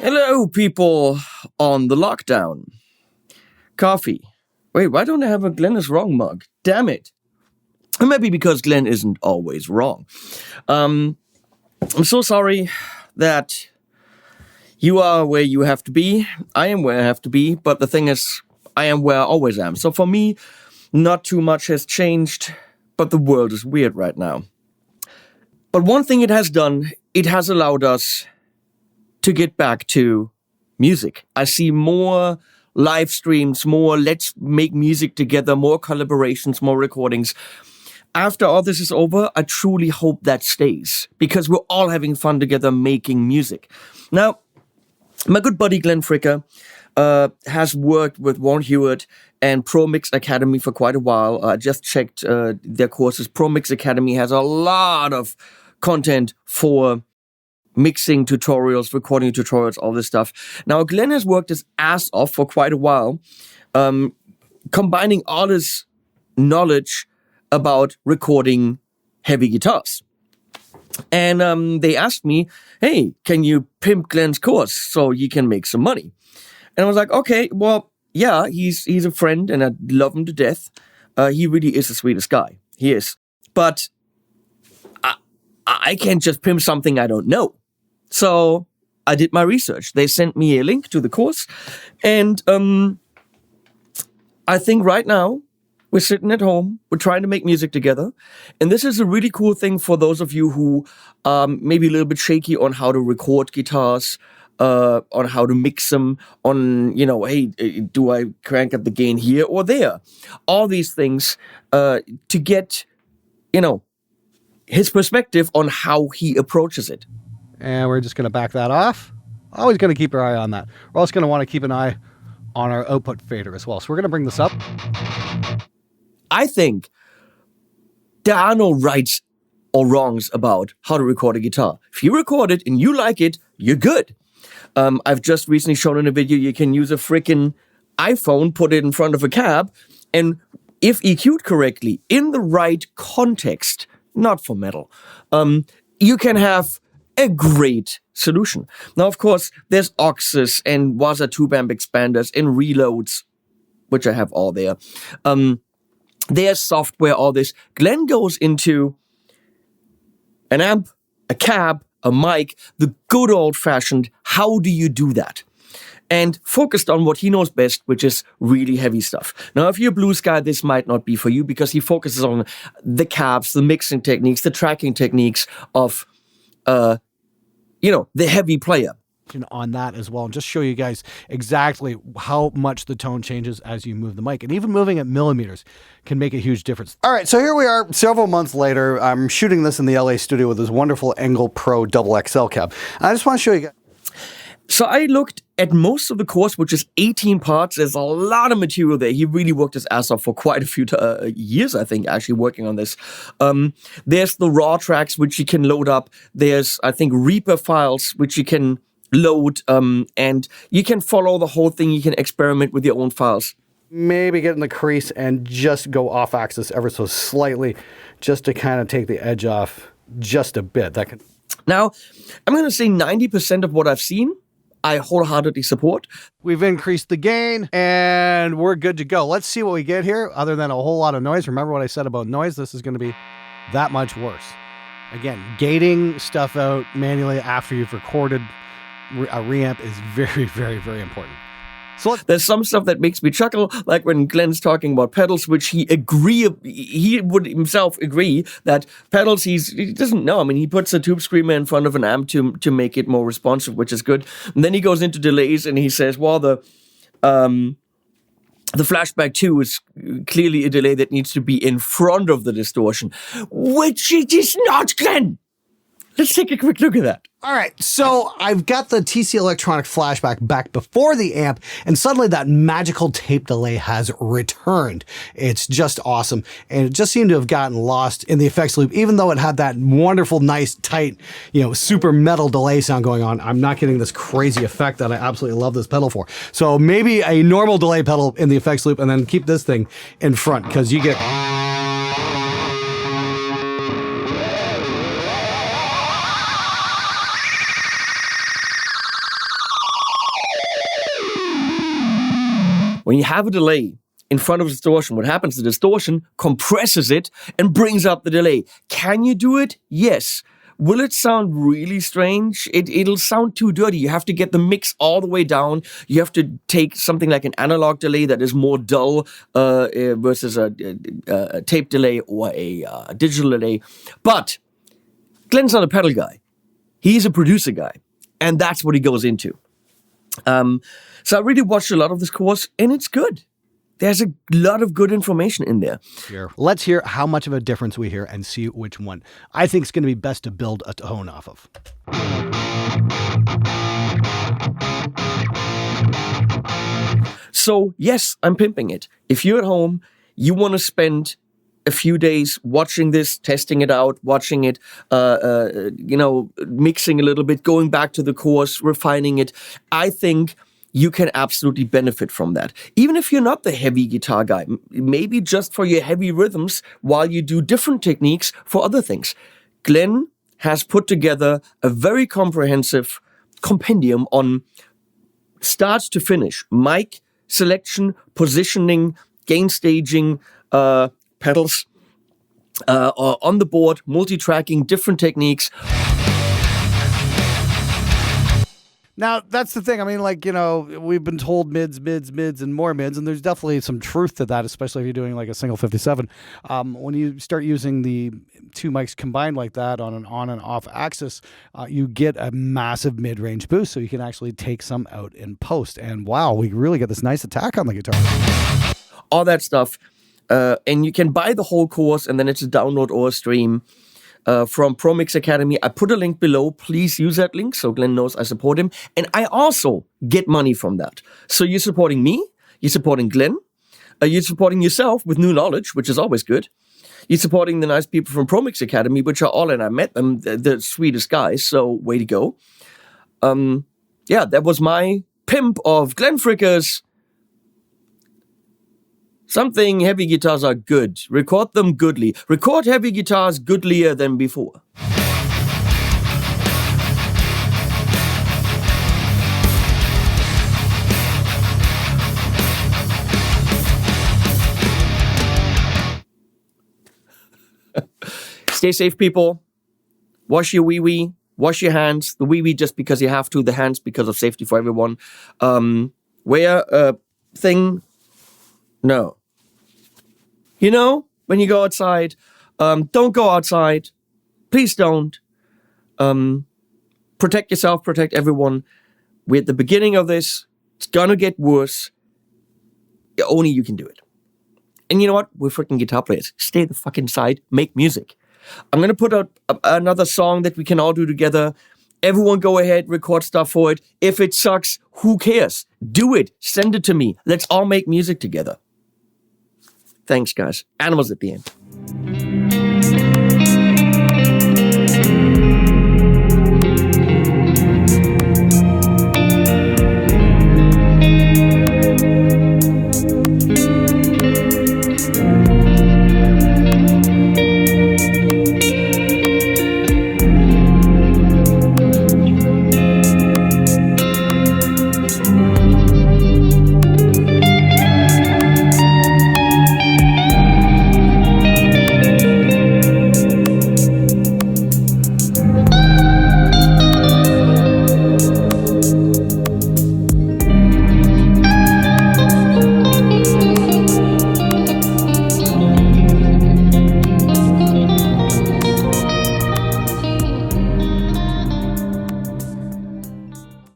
Hello, people on the lockdown. Coffee. Wait, why don't I have a Glenn is wrong mug? Damn it. Maybe because Glenn isn't always wrong. I'm so sorry that you are where you have to be. I am where I have to be. But the thing is, I am where I always am. So for me, not too much has changed. But the world is weird right now. But one thing it has done, it has allowed us to get back to music. I see more live streams, more let's make music together, more collaborations, more recordings. After all this is over, I truly hope that stays because we're all having fun together making music. Now, my good buddy Glenn Fricker has worked with Warren Hewitt and Pro Mix Academy for quite a while. I just checked their courses. Pro Mix Academy has a lot of content for mixing tutorials, recording tutorials, all this stuff. Now, Glenn has worked his ass off for quite a while, combining all his knowledge about recording heavy guitars. And they asked me, hey, can you pimp Glenn's course so you can make some money? And I was like, okay, well, yeah, he's a friend and I love him to death. He really is the sweetest guy. He is. But I can't just pimp something I don't know. So I did my research. They sent me a link to the course. And I think right now we're sitting at home. We're trying to make music together. And this is a really cool thing for those of you who maybe a little bit shaky on how to record guitars, on how to mix them, on, hey, do I crank up the gain here or there? All these things to get, his perspective on how he approaches it. And we're just going to back that off. Always going to keep our eye on that. We're also going to want to keep an eye on our output fader as well. So we're going to bring this up. I think there are no rights or wrongs about how to record a guitar. If you record it and you like it, you're good. I've just recently shown in a video you can use a freaking iPhone, put it in front of a cab, and if EQ'd correctly, in the right context, not for metal, you can have a great solution. Now, of course, there's AUXes and Waza tube amp expanders and reloads, which I have all there. There's software, all this. Glenn goes into an amp, a cab, a mic, the good old-fashioned, how do you do that? And focused on what he knows best, which is really heavy stuff. Now, if you're a blues guy, this might not be for you because he focuses on the cabs, the mixing techniques, the tracking techniques of the heavy player. On that as well, and just show you guys exactly how much the tone changes as you move the mic. And even moving at millimeters can make a huge difference. All right, so here we are several months later. I'm shooting this in the LA studio with this wonderful Engel Pro Double XL cab. I just want to show you guys. So I looked at most of the course, which is 18 parts. There's a lot of material there. He really worked his ass off for quite a few years, I think, actually working on this. There's the raw tracks, which you can load up. There's, I think, Reaper files, which you can load, and you can follow the whole thing. You can experiment with your own files. Maybe get in the crease and just go off axis ever so slightly, just to kind of take the edge off just a bit. Now, I'm going to say 90% of what I've seen, I wholeheartedly support. We've increased the gain and we're good to go. Let's see what we get here other than a whole lot of noise. Remember what I said about noise? This is going to be that much worse. Again, gating stuff out manually after you've recorded a reamp is very, very, very important. So there's some stuff that makes me chuckle, like when Glenn's talking about pedals, which he would himself agree that pedals, he doesn't know. I mean, he puts a tube screamer in front of an amp to make it more responsive, which is good. And then he goes into delays and he says, well, the flashback 2 is clearly a delay that needs to be in front of the distortion, which it is not, Glenn. Let's take a quick look at that. All right, so I've got the TC Electronic flashback back before the amp, and suddenly that magical tape delay has returned. It's just awesome, and it just seemed to have gotten lost in the effects loop, even though it had that wonderful, nice, tight, super metal delay sound going on. I'm not getting this crazy effect that I absolutely love this pedal for. So maybe a normal delay pedal in the effects loop, and then keep this thing in front, because you get... when you have a delay in front of distortion, what happens? The distortion compresses it and brings up the delay. Can you do it? Yes. Will it sound really strange? It'll sound too dirty. You have to get the mix all the way down. You have to take something like an analog delay that is more dull versus a tape delay or a digital delay. But Glenn's not a pedal guy. He's a producer guy. And that's what he goes into. So I really watched a lot of this course, and it's good. There's a lot of good information in there. Here. Let's hear how much of a difference we hear and see which one I think is going to be best to build a tone off of. So, yes, I'm pimping it. If you're at home, you want to spend a few days watching this, testing it out, watching it, mixing a little bit, going back to the course, refining it, I think you can absolutely benefit from that. Even if you're not the heavy guitar guy, maybe just for your heavy rhythms while you do different techniques for other things. Glenn has put together a very comprehensive compendium on start to finish, mic selection, positioning, gain staging, pedals on the board, multi-tracking, different techniques. Now, that's the thing. I mean, we've been told mids, and more mids, and there's definitely some truth to that, especially if you're doing like a single 57. When you start using the two mics combined like that on an on and off axis, you get a massive mid-range boost, so you can actually take some out in post. And wow, we really get this nice attack on the guitar. All that stuff. And you can buy the whole course, and then it's a download or a stream. From ProMix Academy. I put a link below. Please use that link so Glenn knows I support him. And I also get money from that. So you're supporting me, you're supporting Glenn, you're supporting yourself with new knowledge, which is always good. You're supporting the nice people from ProMix Academy, which are all, and I met them, the sweetest guys, so way to go. That was my pimp of Glenn Fricker's Something heavy guitars are good. Record them goodly. Record heavy guitars goodlier than before. Stay safe, people. Wash your wee-wee. Wash your hands. The wee-wee just because you have to. The hands because of safety for everyone. Wear a thing. No. You know, when you go outside, don't go outside. Please don't. Protect yourself, protect everyone. We're at the beginning of this. It's gonna get worse. Only you can do it. And you know what? We're freaking guitar players. Stay the fuck inside. Make music. I'm gonna put out another song that we can all do together. Everyone go ahead, record stuff for it. If it sucks, who cares? Do it. Send it to me. Let's all make music together. Thanks, guys. Animals at the end.